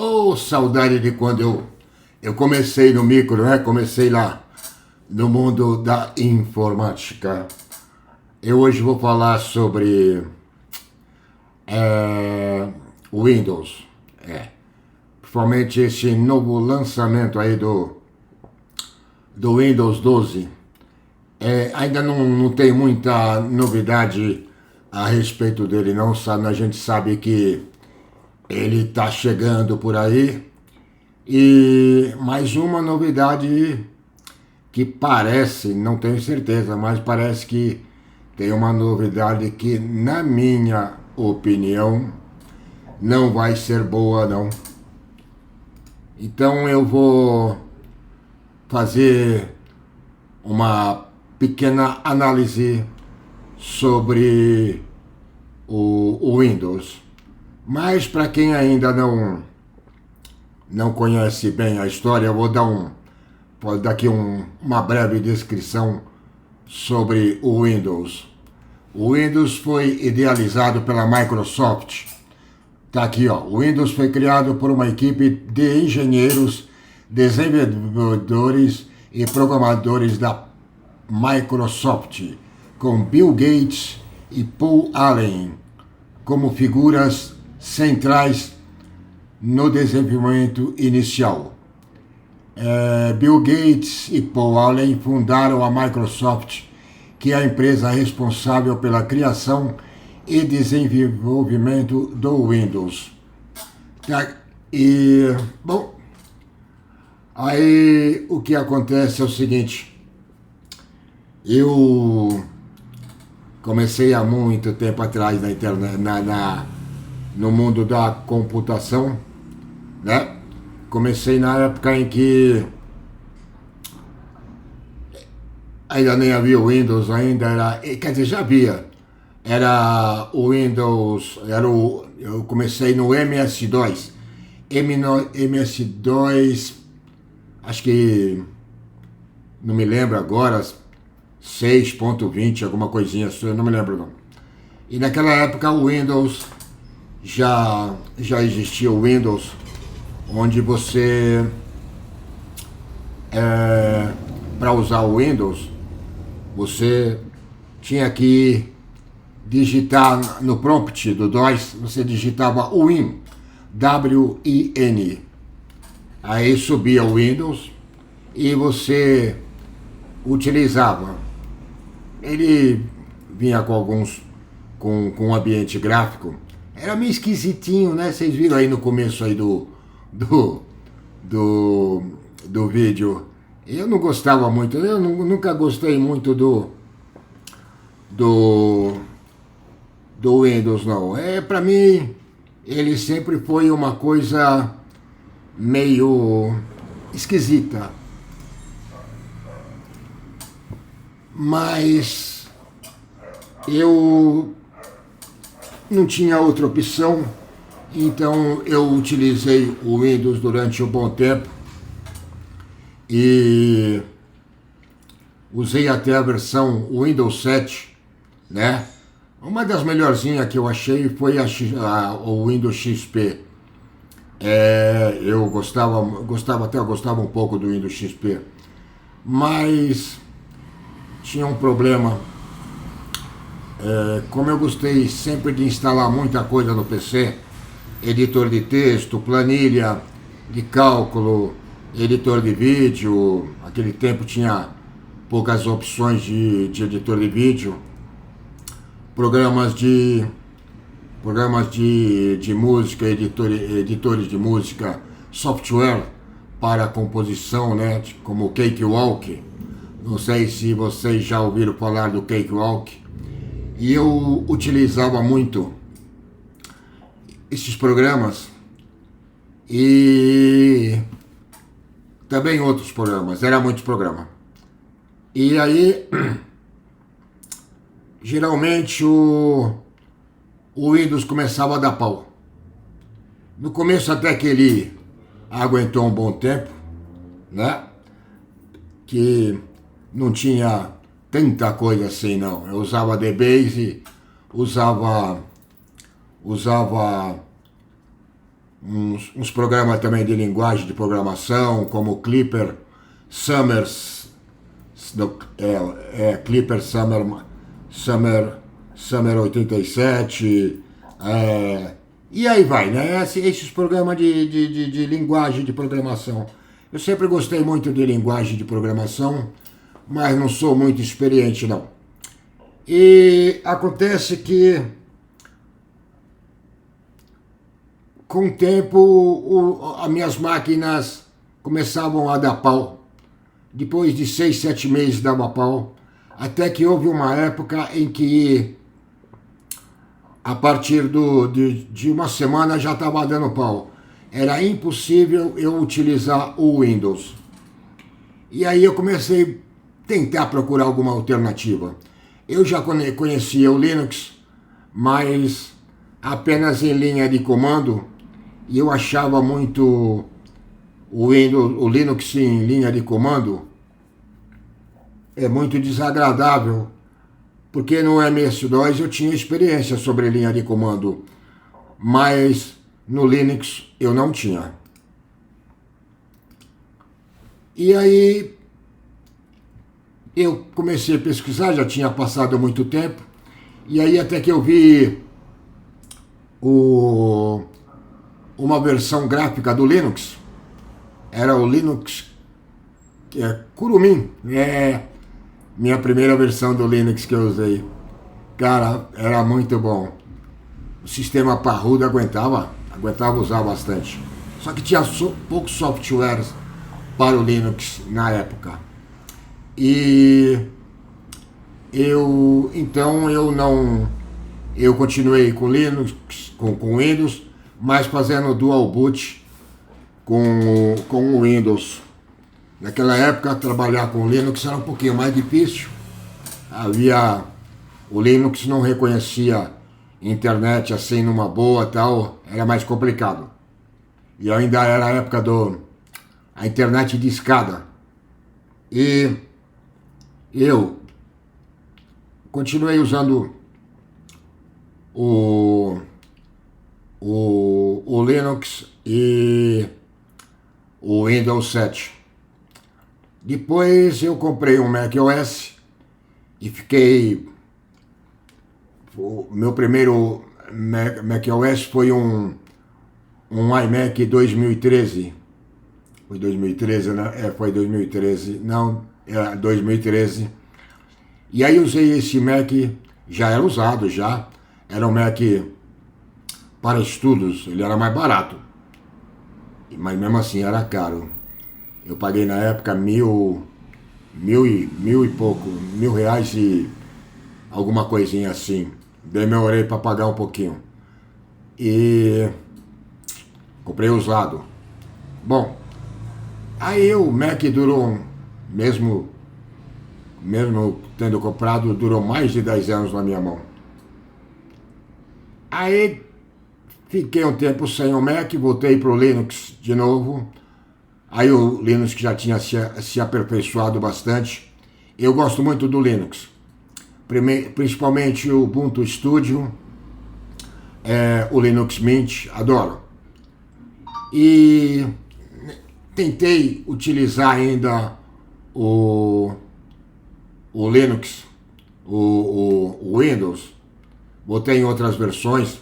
Oh, saudade de quando eu comecei no micro, né? Comecei lá no mundo da informática. Eu hoje vou falar sobre o Windows. Principalmente esse novo lançamento aí do Windows 12. Ainda não tem muita novidade a respeito dele, não. A gente sabe que ele está chegando por aí. E mais uma novidade que parece, não tenho certeza, mas parece que tem uma novidade que, na minha opinião, não vai ser boa, não. Então eu vou fazer uma pequena análise sobre o Windows. Mas para quem ainda não conhece bem a história, eu vou dar aqui uma breve descrição sobre o Windows. O Windows foi idealizado pela Microsoft. Está aqui, ó. O Windows foi criado por uma equipe de engenheiros, desenvolvedores e programadores da Microsoft, com Bill Gates e Paul Allen como figuras centrais no desenvolvimento inicial. Bill Gates e Paul Allen fundaram a Microsoft, que é a empresa responsável pela criação e desenvolvimento do Windows. Bom, aí o que acontece é o seguinte: eu comecei há muito tempo atrás na internet, no mundo da computação, né? Comecei na época em que ainda nem havia o Windows, quer dizer, já havia. Era o Windows, eu comecei no MS-DOS. MS-DOS, acho que, não me lembro agora, 6.20, alguma coisinha assim, eu não me lembro não. E naquela época o Windows, já existia o Windows, onde você, para usar o Windows, você tinha que digitar no prompt do DOS, você digitava Win, W-I-N. Aí subia o Windows e você utilizava. Ele vinha com um ambiente gráfico. Era meio esquisitinho, né? Vocês viram aí no começo aí do vídeo. Eu não gostava muito, nunca gostei muito do Windows, não. Para mim, ele sempre foi uma coisa meio esquisita. Mas eu não tinha outra opção, então eu utilizei o Windows durante um bom tempo e usei até a versão Windows 7, né? Uma das melhorzinhas que eu achei foi o Windows XP. Eu gostava um pouco do Windows XP, mas tinha um problema. Como eu gostei sempre de instalar muita coisa no PC, editor de texto, planilha de cálculo, editor de vídeo, naquele tempo tinha poucas opções de editor de vídeo, programas de música, editores de música, software para composição, né, como o Cakewalk. Não sei se vocês já ouviram falar do Cakewalk. E eu utilizava muito esses programas e também outros programas, era muitos programas. E aí, geralmente o Windows começava a dar pau. No começo até que ele aguentou um bom tempo, né? Que não tinha tanta coisa assim, não. Eu usava DBase, usava uns programas também de linguagem de programação, como Clipper Summers, Clipper Summer 87, e aí vai, né? Esses programas de linguagem de programação. Eu sempre gostei muito de linguagem de programação, mas não sou muito experiente, não. E acontece que, com o tempo, as minhas máquinas começavam a dar pau. Depois de 6, 7 meses dava pau, até que houve uma época em que, a partir de uma semana, já estava dando pau. Era impossível eu utilizar o Windows. E aí eu comecei a tentar procurar alguma alternativa. Eu já conhecia o Linux, mas apenas em linha de comando, e eu achava muito o Linux em linha de comando é muito desagradável, porque no MS-DOS eu tinha experiência sobre linha de comando, mas no Linux eu não tinha. E aí eu comecei a pesquisar, já tinha passado muito tempo, e aí até que eu vi uma versão gráfica do Linux, era o Linux Kurumin, minha primeira versão do Linux que eu usei. Cara, era muito bom. O sistema parrudo aguentava usar bastante. Só que tinha poucos softwares para o Linux na época. E eu continuei com Linux, com Windows, mas fazendo dual boot com o Windows. Naquela época, trabalhar com Linux era um pouquinho mais difícil. O Linux não reconhecia internet assim numa boa, tal, era mais complicado. E ainda era a época a internet de escada. E eu continuei usando o Linux e o Windows 7. Depois eu comprei um macOS e fiquei... O meu primeiro macOS foi um iMac 2013. Foi 2013, né? Foi 2013. Não, era 2013. E aí usei esse Mac, já era usado já. Era um Mac para estudos, ele era mais barato. Mas mesmo assim era caro. Eu paguei na época mil e pouco, R$ 1.000 e alguma coisinha assim. Demorei para pagar um pouquinho. E comprei usado. Bom, aí o Mac durou, mesmo tendo comprado, durou mais de 10 anos na minha mão. Aí fiquei um tempo sem o Mac, voltei para o Linux de novo. Aí o Linux já tinha se aperfeiçoado bastante. Eu gosto muito do Linux, principalmente o Ubuntu Studio, o Linux Mint, adoro. E tentei utilizar ainda o Linux, o Windows, botei em outras versões.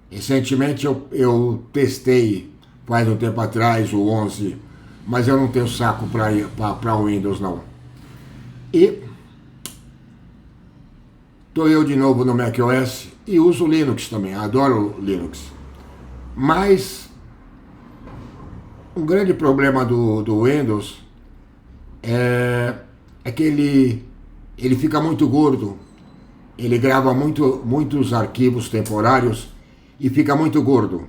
Recentemente eu testei, faz um tempo atrás, o 11, mas eu não tenho saco para o Windows, não. E estou eu de novo no macOS e uso o Linux também, adoro o Linux. Mas um grande problema do Windows é que ele fica muito gordo. Ele grava muitos arquivos temporários e fica muito gordo.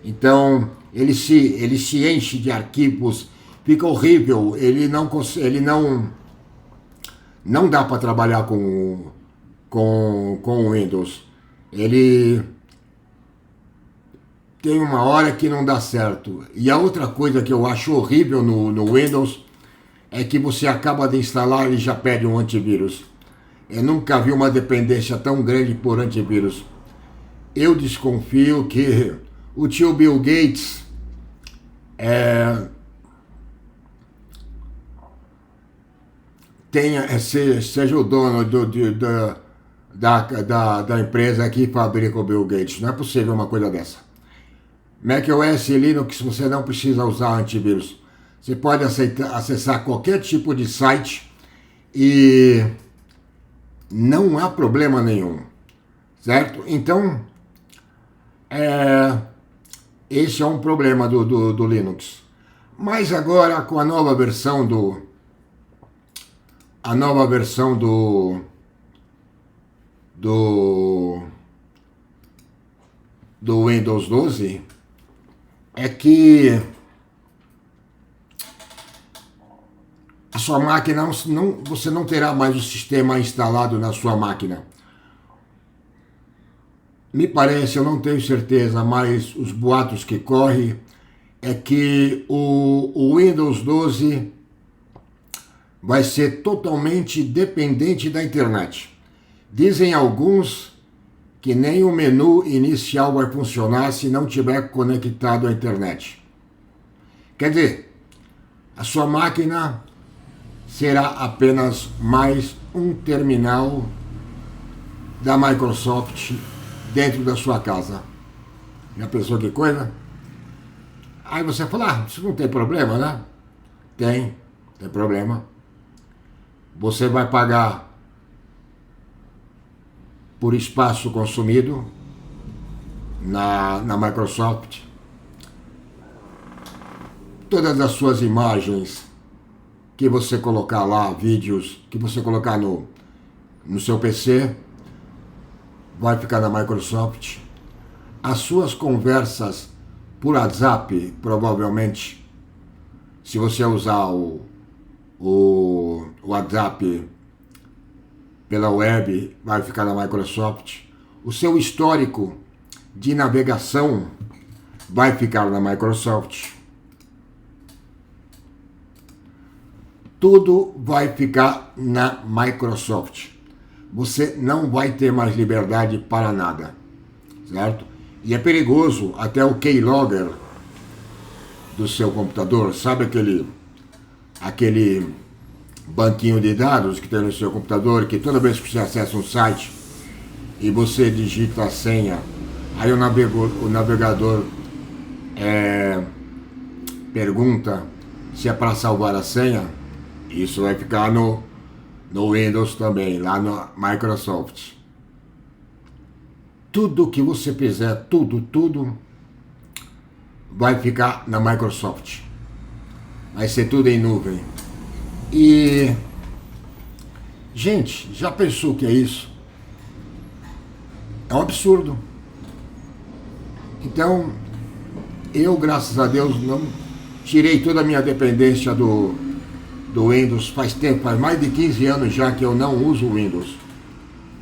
Então ele se enche de arquivos, fica horrível. Ele não dá para trabalhar com o Windows. Ele tem uma hora que não dá certo. E a outra coisa que eu acho horrível no Windows é que você acaba de instalar e já pede um antivírus. Eu nunca vi uma dependência tão grande por antivírus. Eu desconfio que o tio Bill Gates seja o dono da empresa que fabrica o Bill Gates. Não é possível uma coisa dessa. macOS e Linux você não precisa usar antivírus. Você pode acessar qualquer tipo de site e não há problema nenhum, certo? Então, esse é um problema do Linux. Mas agora, com a nova versão do Windows 12, é que a sua máquina, você não terá mais o sistema instalado na sua máquina. Me parece, eu não tenho certeza, mas os boatos que correm é que o Windows 12 vai ser totalmente dependente da internet. Dizem alguns que nem o menu inicial vai funcionar se não tiver conectado à internet. Quer dizer, a sua máquina será apenas mais um terminal da Microsoft dentro da sua casa. Já pensou que coisa? Aí você fala, isso não tem problema, né? Tem problema. Você vai pagar por espaço consumido na Microsoft. Todas as suas imagens que você colocar lá, vídeos que você colocar no seu PC, vai ficar na Microsoft. As suas conversas por WhatsApp, provavelmente, se você usar o WhatsApp pela web, vai ficar na Microsoft. O seu histórico de navegação vai ficar na Microsoft. Tudo vai ficar na Microsoft. Você não vai ter mais liberdade para nada, certo? E é perigoso até o keylogger do seu computador, sabe aquele banquinho de dados que tem no seu computador, que toda vez que você acessa um site e você digita a senha, aí o navegador pergunta se é para salvar a senha. Isso vai ficar no Windows também, lá no Microsoft. Tudo que você fizer, tudo vai ficar na Microsoft. Vai ser tudo em nuvem. E, gente, já pensou o que é isso? É um absurdo. Então, eu, graças a Deus, não tirei toda a minha dependência do Windows. Faz tempo, faz mais de 15 anos já que eu não uso o Windows.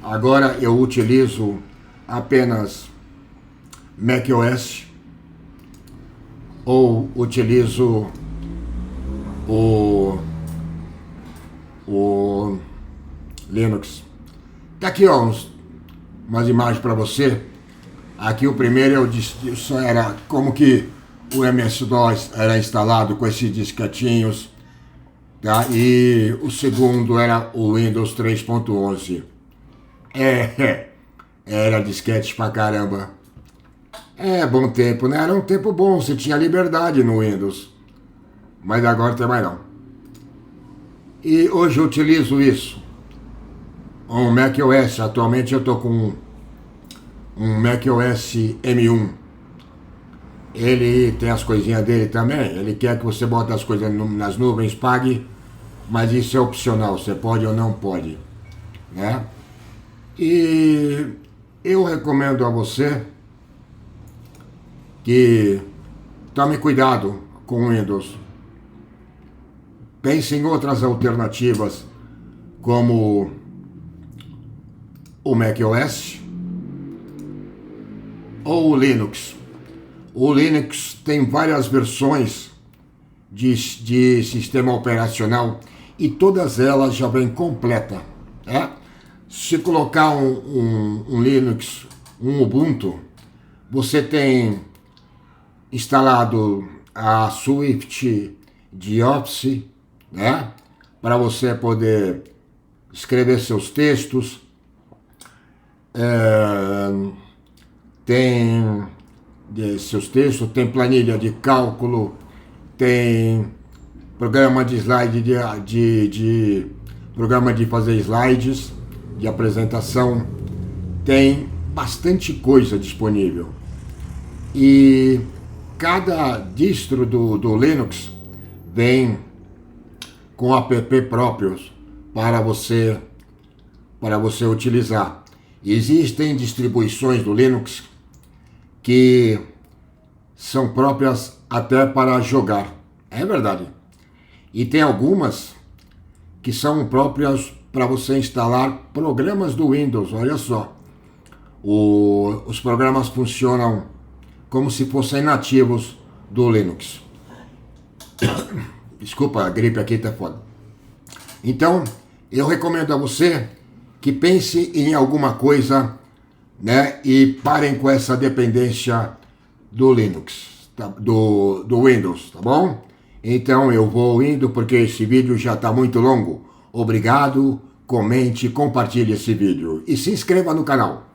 Agora eu utilizo apenas macOS ou utilizo o Linux. Tá aqui, ó, umas imagens para você. Aqui o primeiro só era como que o MS-DOS era instalado com esses disquetinhos, tá? E o segundo era o Windows 3.11. Era disquete pra caramba. Bom tempo, né? Era um tempo bom, você tinha liberdade no Windows. Mas agora tem mais não. E hoje eu utilizo isso. Um macOS, atualmente eu tô com um macOS M1. Ele tem as coisinhas dele também. Ele quer que você bote as coisas nas nuvens, pague, mas isso é opcional, você pode ou não pode, né? E eu recomendo a você que tome cuidado com o Windows. Pense em outras alternativas, como o macOS ou o Linux. O Linux tem várias versões de sistema operacional e todas elas já vêm completa, né? Se colocar um Linux, um Ubuntu, você tem instalado a Swift de Office, né? Para você poder escrever seus textos. Tem seus textos, tem planilha de cálculo, tem programa de slide, programa de fazer slides, de apresentação, tem bastante coisa disponível. E cada distro do Linux vem com app próprios para você utilizar. Existem distribuições do Linux que são próprias até para jogar, é verdade. E tem algumas que são próprias para você instalar programas do Windows, olha só. Os programas funcionam como se fossem nativos do Linux. Desculpa, a gripe aqui tá foda. Então, eu recomendo a você que pense em alguma coisa, né, e parem com essa dependência do Linux, tá? do Windows, tá bom? Então eu vou indo porque esse vídeo já está muito longo. Obrigado, comente, compartilhe esse vídeo e se inscreva no canal.